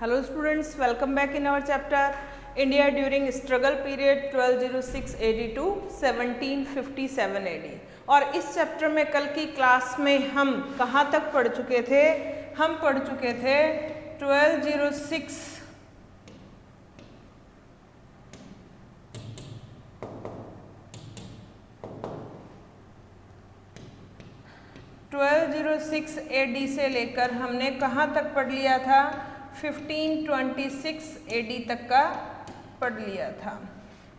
Hello students, welcome back in our chapter India during struggle period 1206 AD to 1757 AD। और इस chapter में कल की क्लास में हम कहाँ तक पढ़ चुके थे? हम पढ़ चुके थे 1206 AD से लेकर हमने कहाँ तक पढ़ लिया था? 1526 AD तक का पढ़ लिया था।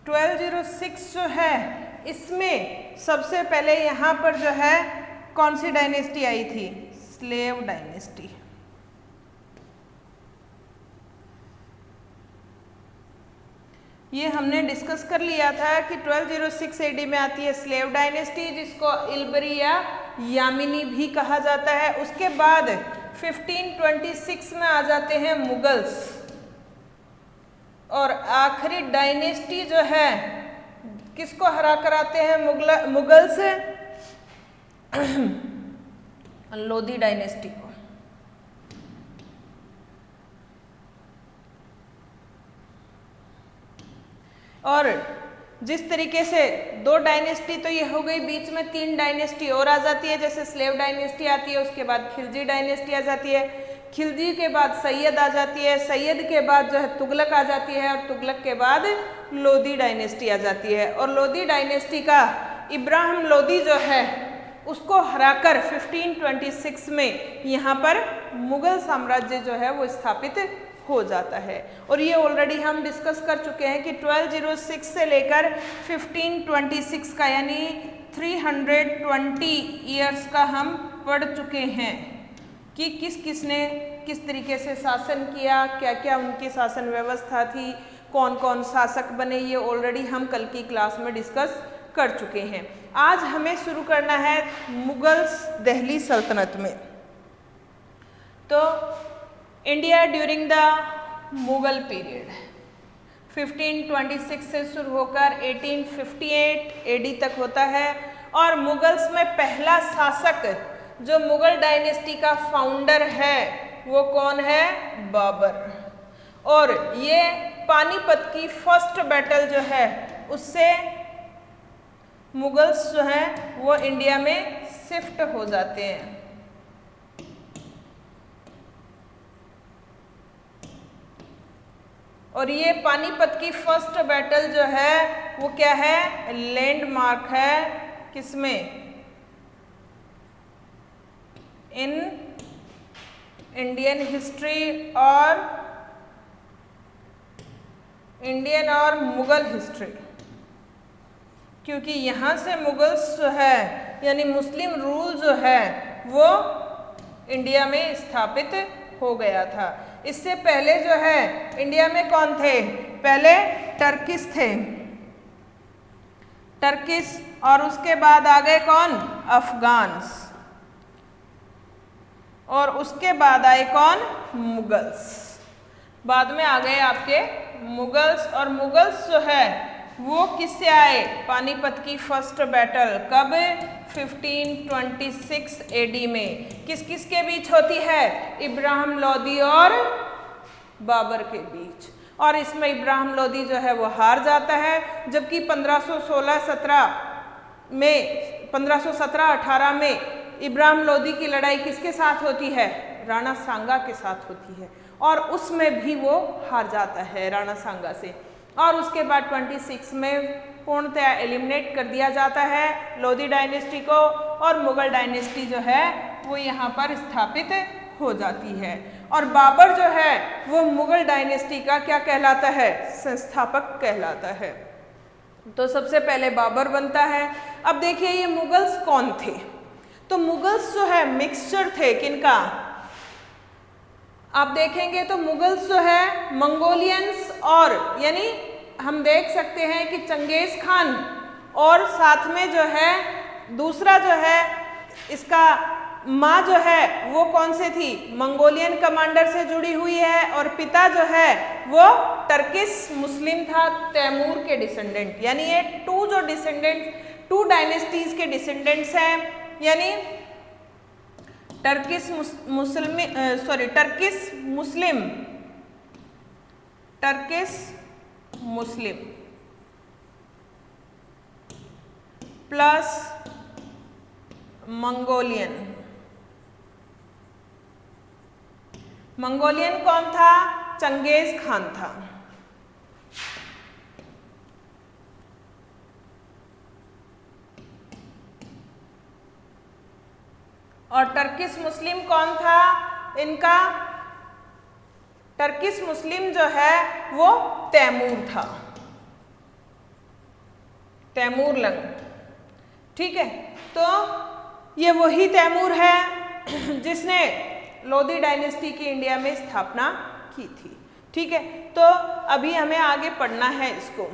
1206 जो है इसमें सबसे पहले यहाँ पर जो है कौन सी डायनेस्टी आई थी? Slave dynasty. ये हमने डिस्कस कर लिया था कि 1206 AD में आती है स्लेव डायनेस्टी, जिसको इल्बरी या यामिनी भी कहा जाता है। उसके बाद 1526 में आ जाते हैं मुगल्स, और आखिरी डायनेस्टी जो है किसको हरा कर आते हैं? मुगल्स लोधी डायनेस्टी को। और जिस तरीके से दो डायनेस्टी तो ये हो गई, बीच में तीन डायनेस्टी और आ जाती है, जैसे स्लेव डायनेस्टी आती है, उसके बाद खिलजी डायनेस्टी आ जाती है, खिलजी के बाद सैयद आ जाती है, सैयद के बाद जो है तुगलक आ जाती है, और तुगलक के बाद लोधी डायनेस्टी आ जाती है। और लोधी डायनेस्टी का इब्राहिम लोधी जो है उसको हराकर 1526 में यहाँ पर मुगल साम्राज्य जो है वो स्थापित हो जाता है। और ये ऑलरेडी हम डिस्कस कर चुके हैं कि 1206 से लेकर 1526 का यानी 320 ईयर्स का हम पढ़ चुके हैं कि किसने किस तरीके से शासन किया, क्या क्या उनकी शासन व्यवस्था थी, कौन कौन शासक बने, ये ऑलरेडी हम कल की क्लास में डिस्कस कर चुके हैं। आज हमें शुरू करना है मुगल्स दिल्ली सल्तनत में। तो India during the Mughal period 1526 से शुरू होकर 1858 AD तक होता है। और मुगल्स में पहला शासक जो मुगल डायनेस्टी का फाउंडर है वो कौन है? बाबर। और ये पानीपत की फर्स्ट बैटल जो है उससे मुगल्स जो हैं वो इंडिया में शिफ्ट हो जाते हैं। और ये पानीपत की फर्स्ट बैटल जो है वो क्या है? लैंडमार्क है किसमें? इन इंडियन हिस्ट्री और इंडियन और मुगल हिस्ट्री, क्योंकि यहाँ से मुगल्स जो है यानी मुस्लिम रूल जो है वो इंडिया में स्थापित हो गया था। इससे पहले जो है इंडिया में कौन थे? पहले टर्किस थे, टर्किस, और उसके बाद आ गए कौन? अफगान्स, और उसके बाद आए कौन? मुगल्स। बाद में आ गए आपके मुगल्स। और मुगल्स जो है वो किससे आए? पानीपत की फर्स्ट बैटल कब? 1526 AD में। किस किस के बीच होती है? इब्राहिम लोधी और बाबर के बीच। और इसमें इब्राहिम लोधी जो है वो हार जाता है, जबकि 1517-18 में इब्राहिम लोधी की लड़ाई किसके साथ होती है? राणा सांगा के साथ होती है, और उसमें भी वो हार जाता है राणा सांगा से। और उसके बाद 26 में पूर्णतया एलिमिनेट कर दिया जाता है लोधी डायनेस्टी को, और मुगल डायनेस्टी जो है वो यहाँ पर स्थापित हो जाती है। और बाबर जो है वो मुगल डायनेस्टी का क्या कहलाता है? संस्थापक कहलाता है। तो सबसे पहले बाबर बनता है। अब देखिए ये मुगल्स कौन थे? तो मुगल्स जो है मिक्सचर थे किनका? आप देखेंगे तो मुगल्स जो है मंगोलियंस, और यानी हम देख सकते हैं कि चंगेज खान, और साथ में जो है दूसरा जो है इसका माँ जो है वो कौन से थी? मंगोलियन कमांडर से जुड़ी हुई है, और पिता जो है वो टर्किश मुस्लिम था, तैमूर के डिसेंडेंट। यानी ये टू डायनेस्टीज के डिसेंडेंट्स हैं, यानी टर्किश मुस्लिम Turkish Muslim plus Mongolian. Mongolian कौन था? चंगेज खान था। और टर्किश मुस्लिम कौन था इनका? टर्किश मुस्लिम जो है वो तैमूर था, तैमूरलंग। ठीक है, तो ये वही तैमूर है जिसने लोधी डायनेस्टी की इंडिया में स्थापना की थी। ठीक है, तो अभी हमें आगे पढ़ना है इसको।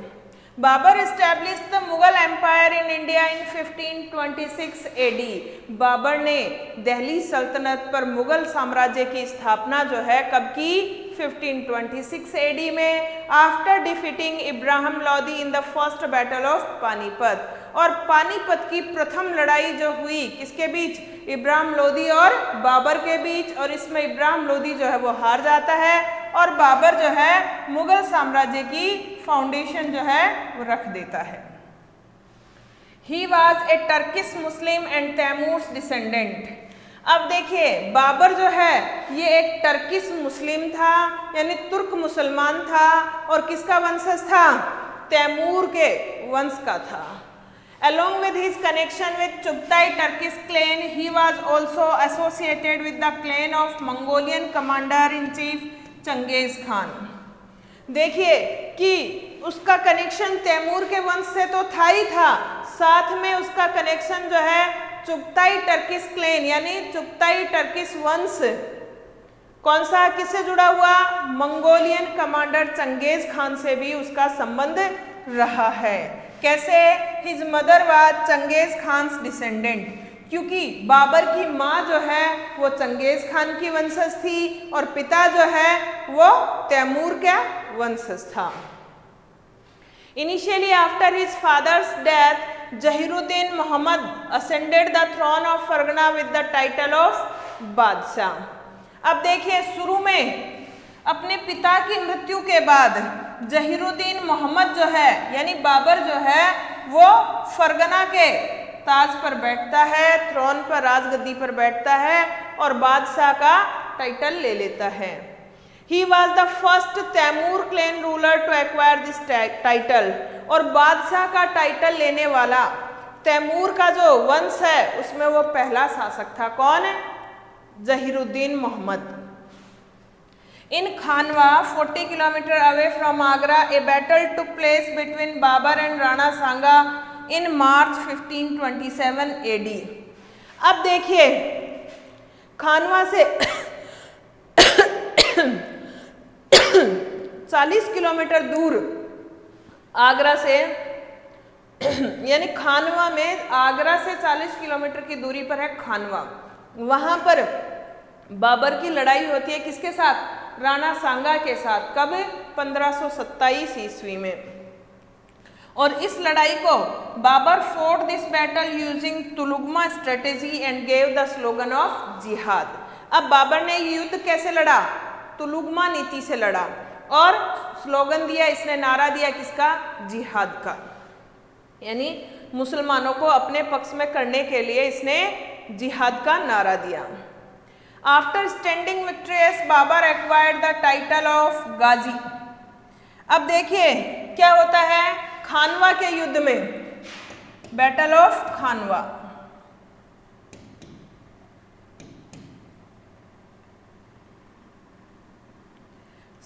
Babur established the Mughal empire in India in 1526 AD। Babur ने दिल्ली सल्तनत पर मुगल साम्राज्य की स्थापना जो है कब की? 1526 AD में, after defeating Ibrahim Lodi in the first battle of Panipat. और पानीपत की प्रथम लड़ाई जो हुई किसके बीच? इब्राहिम लोदी और बाबर के बीच। और इसमें इब्राहिम लोदी जो है वो हार जाता है और बाबर जो है मुगल साम्राज्य की फाउंडेशन जो है वो रख देता है। He was a Turkish Muslim and Timur's descendant. अब देखिए, बाबर जो है ये एक टर्किश मुस्लिम था, यानी तुर्क मुसलमान था, और किसका वंशज था? तैमूर के वंश का था। Along with his connection with Chugtai Turkish clan, he was also associated with the clan of Mongolian commander-in-chief Genghis Khan. देखिए कि उसका कनेक्शन तैमूर के वंश से तो था ही था, साथ में उसका कनेक्शन जो है चुगताई टर्किश क्लेन यानी चुगताई टर्किश वंश, कौन सा, किससे जुड़ा हुआ? मंगोलियन कमांडर चंगेज खान से भी उसका संबंध रहा है। कैसे? His mother was Genghis Khan's descendant, क्योंकि बाबर की माँ जो है वो चंगेज खान की वंशज थी और पिता जो है वो तैमूर का वंशज था। Initially after his father's death, Zahiruddin Mohammad ascended the throne of Fergana with the title of Badshah. अब देखिए, शुरू में अपने पिता की मृत्यु के बाद जहीरुद्दीन मोहम्मद जो है यानी बाबर जो है वो फरगना के ताज पर बैठता है, थ्रोन पर, राजगद्दी पर बैठता है और बादशाह का टाइटल ले लेता है। He was the first Timur clan ruler to acquire this title. और बादशाह का टाइटल लेने वाला तैमूर का जो वंश है उसमें वो पहला शासक था। कौन है? Zahiruddin Mohammad. In Khanwa, 40 kilometer away from Agra, a battle took place between Babar and Rana Sanga in March 1527 AD। अब देखिए, खानवा से 40 किलोमीटर दूर आगरा से, यानी खानवा में आगरा से 40 किलोमीटर की दूरी पर है खानवा। वहां पर बाबर की लड़ाई होती है किसके साथ? राणा सांगा के साथ। कब? 1527 ईस्वी में। और इस लड़ाई को Babur fought this battle using tulughma strategy and gave the slogan of जिहाद। अब बाबर ने युद्ध कैसे लड़ा? तुलुगमा नीति से लड़ा और स्लोगन दिया, इसने नारा दिया किसका? जिहाद का, यानी मुसलमानों को अपने पक्ष में करने के लिए इसने जिहाद का नारा दिया। After standing victorious, Babur acquired the title of गाजी। अब देखिए क्या होता है खानवा के युद्ध में, बैटल ऑफ खानवा।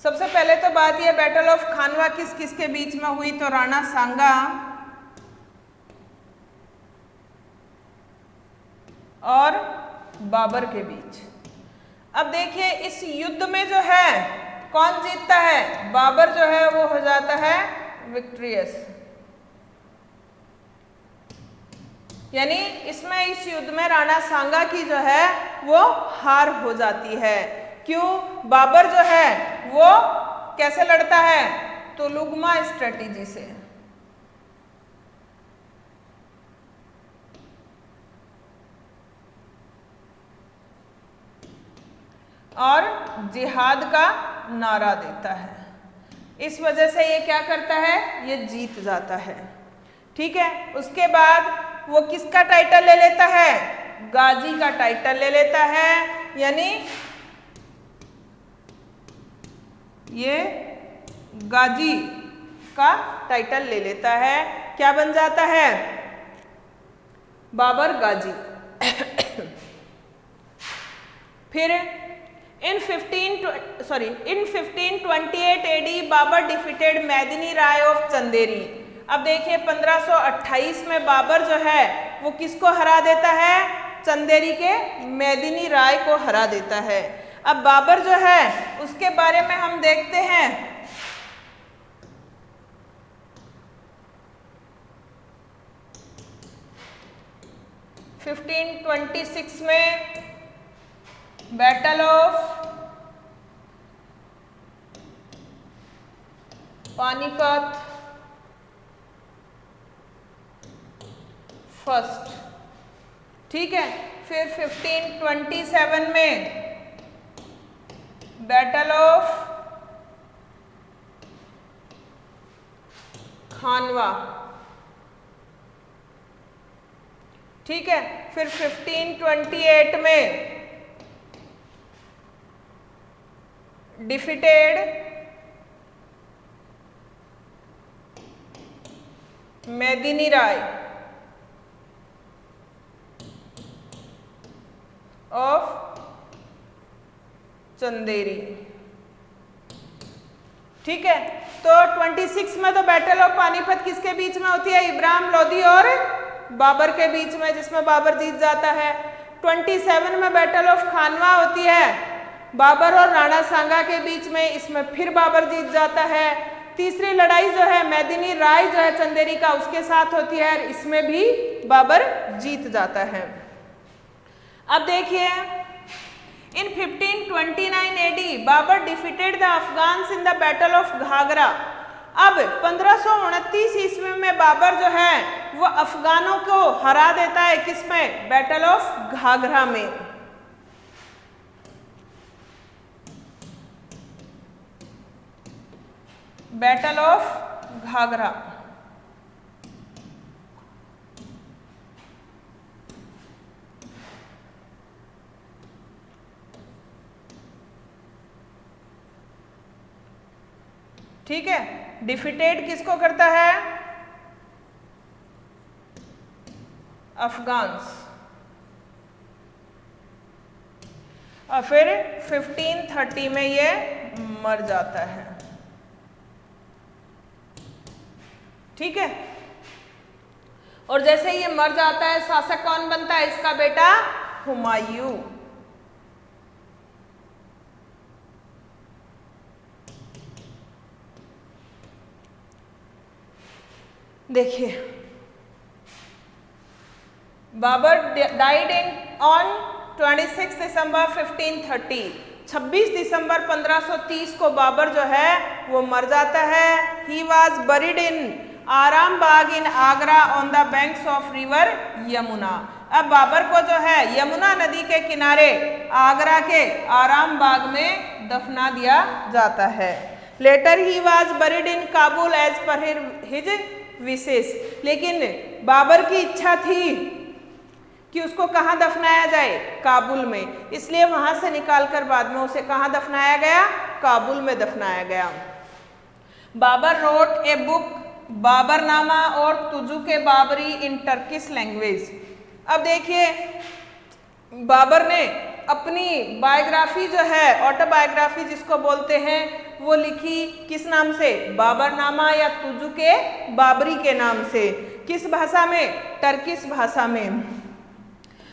सबसे पहले तो बात यह, बैटल ऑफ खानवा किस किस के बीच में हुई? तो राणा सांगा और बाबर के बीच। अब देखिए, इस युद्ध में जो है कौन जीतता है? बाबर जो है वो हो जाता है विक्ट्रियस, यानी इसमें इस युद्ध में राणा सांगा की जो है वो हार हो जाती है। क्यों? बाबर जो है वो कैसे लड़ता है? तुलुगमा स्ट्रेटेजी से। और जिहाद का नारा देता है। इस वजह से ये क्या करता है, ये जीत जाता है। ठीक है, उसके बाद वो किसका टाइटल ले लेता है, गाजी का टाइटल ले लेता है, यानी ये गाजी का टाइटल ले लेता है। क्या बन जाता है, बाबर गाजी। फिर in 1528 AD Babur defeated Medini Rai of Chanderi. अब देखिए 1528 में बाबर जो है वो किसको हरा देता है, चंदेरी के मेदिनी राय को हरा देता है। अब बाबर जो है उसके बारे में हम देखते हैं। 1526 में बैटल ऑफ पानीपत फर्स्ट। ठीक है, फिर 1527 में बैटल ऑफ खानवा। ठीक है, फिर 1528 में defeated Medini Rai of Chanderi. ठीक है, तो 26 में तो बैटल ऑफ पानीपत किसके बीच में होती है, इब्राहिम लोदी और बाबर के बीच में, जिसमें बाबर जीत जाता है। 27 में बैटल ऑफ खानवा होती है बाबर और राणा सांगा के बीच में, इसमें फिर बाबर जीत जाता है। तीसरी लड़ाई जो है मेदिनी राय जो है चंदेरी का उसके साथ होती है, इसमें भी बाबर जीत जाता है। अब देखिए in 1529 AD Babur defeated the Afghans in the battle of Ghaghra. अब 1529 ईस्वी में बाबर जो है वो अफगानों को हरा देता है, किसमें, बैटल ऑफ घाघरा में। Battle of Ghaghra. ठीक है, डिफीटेड किसको करता है, अफगान्स। और फिर 1530 में ये मर जाता है। ठीक है, और जैसे ये मर जाता है शासक कौन बनता है, इसका बेटा हुमायूं। देखिए बाबर डाइड ऑन 26 दिसंबर 1530। 26 दिसंबर 1530 को बाबर जो है वो मर जाता है। He was buried in Aram Bagh in Agra on the banks of river Yamuna. अब बाबर को जो है यमुना नदी के किनारे आगरा के आराम बाग में दफना दिया जाता है। Later he was buried in Kabul as per his wishes. लेकिन बाबर की इच्छा थी कि उसको कहाँ दफनाया जाए, काबुल में, इसलिए वहां से निकालकर बाद में उसे कहाँ दफनाया गया, काबुल में दफनाया गया। Babur wrote a book Baburnama और Tuzuk-e Babri in Turkish language. अब देखिए बाबर ने अपनी बायोग्राफी जो है, ऑटोबायोग्राफी जिसको बोलते हैं, वो लिखी किस नाम से, बाबरनामा या तुजुक-ए बाबरी के नाम से। किस भाषा में, टर्किश भाषा में।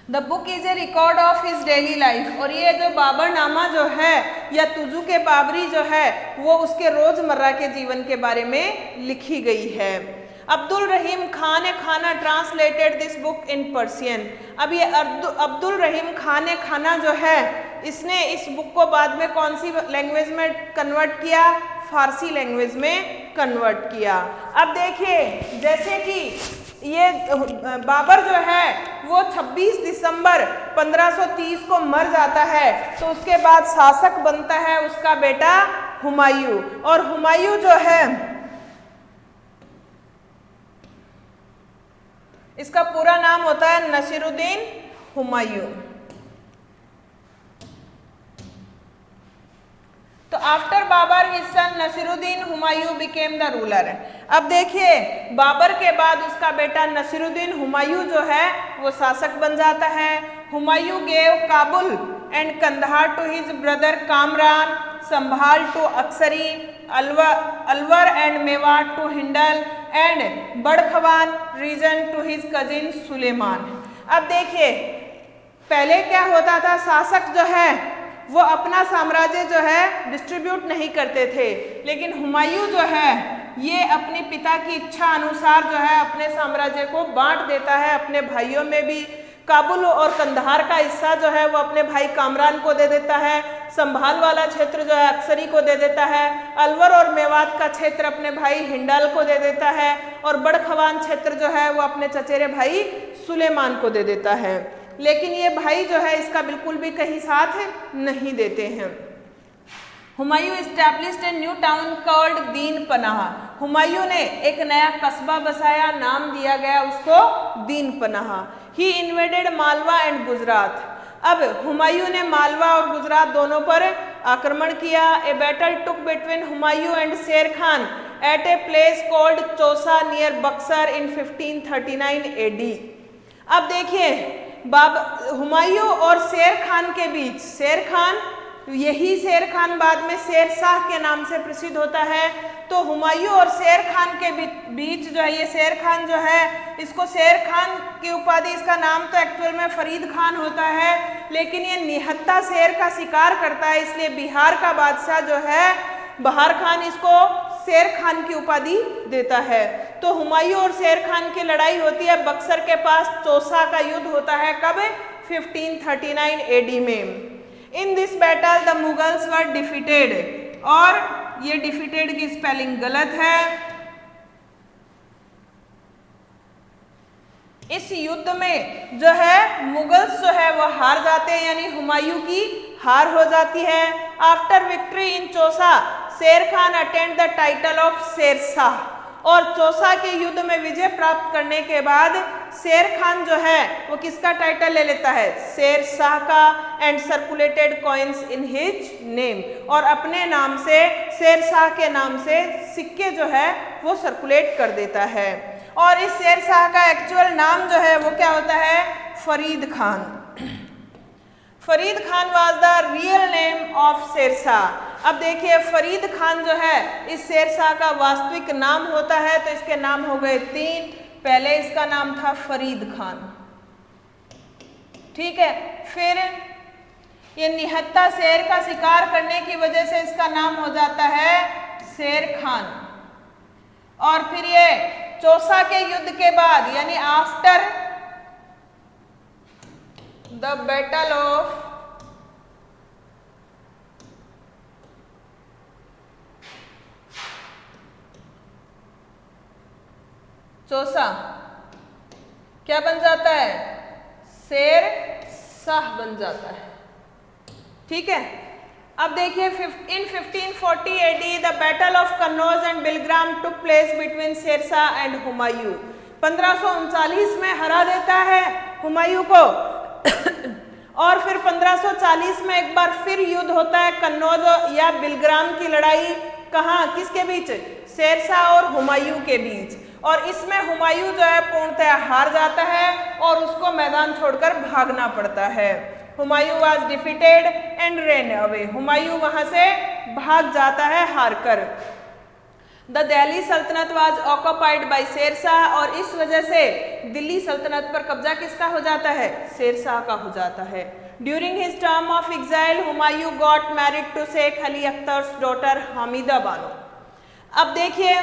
The book is a record of his daily life. और ये जो बाबरनामा जो है या तुजुक-ए बाबरी जो है वो उसके रोजमर्रा के जीवन के बारे में लिखी गई है। अब्दुल रहीम खान ए खाना translated this book in Persian. अब ये अब्दुल रहीम खान ए खाना जो है इसने इस बुक को बाद में कौन सी लैंग्वेज में कन्वर्ट किया, फारसी लैंग्वेज में कन्वर्ट किया। अब देखिए जैसे कि ये बाबर जो है वो 26 दिसंबर 1530 को मर जाता है, तो उसके बाद शासक बनता है उसका बेटा हुमायूं। और हुमायूं जो है इसका पूरा नाम होता है नसीरुद्दीन हुमायूं। तो after Babur his son Nasiruddin Humayun became the ruler. अब देखिए बाबर के बाद उसका बेटा नसीरुद्दीन हुमायूं जो है वो शासक बन जाता है। Humayun gave Kabul and Kandahar to his brother Kamran, Sambhal to अक्सरी, Alwar and Mewat to Hindal and Badakhshan region to his cousin Suleman. अब देखिए पहले क्या होता था, शासक जो है वो अपना साम्राज्य जो है डिस्ट्रीब्यूट नहीं करते थे, लेकिन हुमायूं जो है ये अपने पिता की इच्छा अनुसार जो है अपने साम्राज्य को बांट देता है अपने भाइयों में भी। काबुल और कंधार का हिस्सा जो है वो अपने भाई कामरान को दे देता है, संभाल वाला क्षेत्र जो है अक्सरी को दे देता है, अलवर और मेवात का क्षेत्र अपने भाई हिंडाल को दे देता है, और बड़खवान क्षेत्र जो है वो अपने चचेरे भाई सुलेमान को दे देता है। लेकिन ये भाई जो है इसका बिल्कुल भी कहीं साथ नहीं देते हैं। Humayun established a new town called दीन पनाह। हुमायूं ने एक नया कस्बा बसाया, नाम दिया गया उसको दीन पनाह। ही इन्वेडेड मालवा एंड गुजरात। अब हुमायूं ने मालवा और गुजरात दोनों पर आक्रमण किया। A battle took between Humayun and Sher Khan at a place called Chausa near Buxar in 1539 AD। अब देखिए हुमायूं और शेर खान के बीच, शेर खान यही शेर खान बाद में शेर शाह के नाम से प्रसिद्ध होता है, तो हुमायूं और शेर खान के बीच जो है ये शेर खान जो है इसको शेर खान की उपाधि, इसका नाम तो एक्चुअल में फरीद खान होता है, लेकिन ये निहत्ता शेर का शिकार करता है, इसलिए बिहार का बादशाह जो है बहार खान इसको शेर खान की उपाधि देता है। तो हुमायूं और शेर खान की लड़ाई होती है बक्सर के पास, चौसा का युद्ध होता है कब? 1539 AD में। In this battle the Mughals were defeated, और ये डिफीटेड की स्पेलिंग गलत है। इस युद्ध में जो है मुगल्स जो है वो हार जाते हैं, यानी हुमायूं की हार हो जाती है। आफ्टर विक्ट्री इन चौसा शेर Khan attend the title of Sher Shah, और चौसा के युद्ध में विजय प्राप्त करने के बाद शेर खान जो है वो किसका टाइटल ले लेता है? शेर शाह का, and circulated coins in his name, और अपने नाम से शेर शाह के नाम से सिक्के जो है वो सर्कुलेट कर देता है। और इस शेर शाह का एक्चुअल नाम जो है वो क्या होता है? Farid Khan. Farid Khan was the real name of Sher Shah. अब देखिए फरीद खान जो है इस शेर शाह का वास्तविक नाम होता है, तो इसके नाम हो गए 3। पहले इसका नाम था फरीद खान, ठीक है, फिर ये निहत्ता शेर का शिकार करने की वजह से इसका नाम हो जाता है शेर खान, और फिर ये चौसा के युद्ध के बाद यानी after the battle of Chausa क्या बन जाता है? शेर शाह बन जाता है, ठीक है। अब देखिए इन 1540 AD the battle of Kannauj and Bilgram took place between Sher Shah and Humayun. 1539 में हरा देता है हुमायूं को और फिर 1540 में एक बार फिर युद्ध होता है कन्नौज या बिलग्राम की लड़ाई। कहाँ, किसके बीच? शेर शाह और हुमायूं के बीच। और इसमें हुमायूं जो है पूर्णतः हार जाता है और उसको मैदान छोड़कर भागना पड़ता है। Humayun was defeated and rain away. Humayun वहां से भाग जाता है हार कर। द दिल्ली सल्तनत was occupied by Sher Shah, और इस वजह से दिल्ली सल्तनत पर कब्जा किसका हो जाता है? शेर शाह का हो जाता है। During his term of exile Humayun got married to Shaikh Ali Akhtar's daughter Hamida Bano. अब देखिए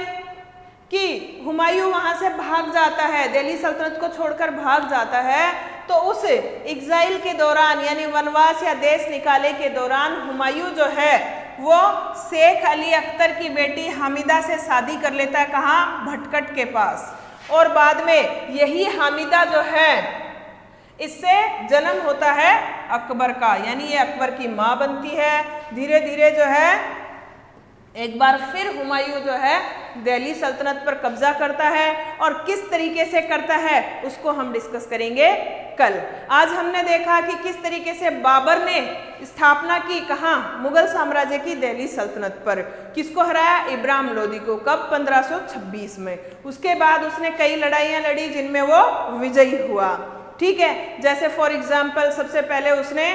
कि हुमायूं वहां से भाग जाता है, दिल्ली सल्तनत को छोड़कर भाग जाता है, तो उस एग्जाइल के दौरान यानी वनवास या देश निकाले के दौरान हुमायूं जो है वो शेख अली अख्तर की बेटी हामिदा से शादी कर लेता है। कहाँ? भटकट के पास। और बाद में यही हामिदा जो है इससे जन्म होता है अकबर का, यानी ये अकबर की माँ बनती है। धीरे धीरे जो है एक बार फिर हुमायूं जो है दिल्ली सल्तनत पर कब्जा करता है और किस तरीके से करता है उसको हम डिस्कस करेंगे कल। आज हमने देखा कि किस तरीके से बाबर ने स्थापना की, कहाँ, मुगल साम्राज्य की दिल्ली सल्तनत पर। किसको हराया? इब्राहिम लोदी को। कब? 1526 में। उसके बाद उसने कई लड़ाइयाँ लड़ी जिनमें वो विजयी हुआ। ठीक है, जैसे फॉर एग्जाम्पल सबसे पहले उसने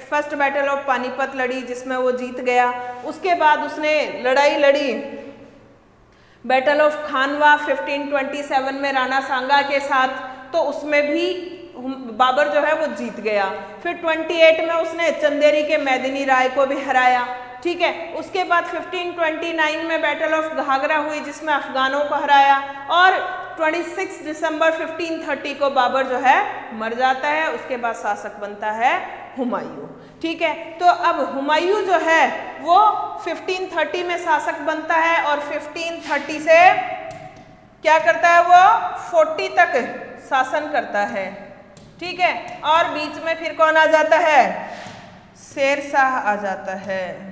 फर्स्ट बैटल ऑफ पानीपत लड़ी जिसमें वो जीत गया। उसके बाद उसने लड़ाई लड़ी बैटल ऑफ खानवा 1527 में राणा सांगा के साथ, तो उसमें भी बाबर जो है वो जीत गया। फिर 28 में उसने चंदेरी के मैदिनी राय को भी हराया। ठीक है, उसके बाद 1529 में बैटल ऑफ घाघरा हुई जिसमें अफगानों को हराया और 26 दिसंबर 1530 को बाबर जो है मर जाता है। उसके बाद शासक बनता है हुमायूं। ठीक है, तो अब हुमायूं जो है वो 1530 में शासक बनता है और 1530 से क्या करता है, वो 40 तक शासन करता है। ठीक है, और बीच में फिर कौन आ जाता है? शेरशाह आ जाता है।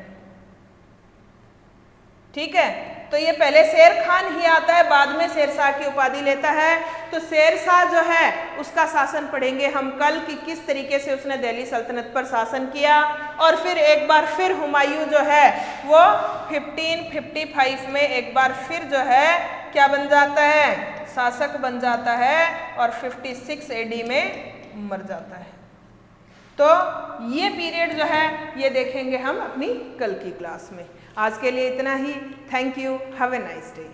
ठीक है, तो ये पहले शेर खान ही आता है, बाद में शेरशाह की उपाधि लेता है। तो शेरशाह जो है उसका शासन पढ़ेंगे हम कल कि किस तरीके से उसने दिल्ली सल्तनत पर शासन किया। और फिर एक बार फिर हुमायूं जो है वो 1555 में एक बार फिर जो है क्या बन जाता है? शासक बन जाता है और 56 AD में मर जाता है। तो ये पीरियड जो है ये देखेंगे हम अपनी कल की क्लास में। आज के लिए इतना ही। Thank you, have a nice day.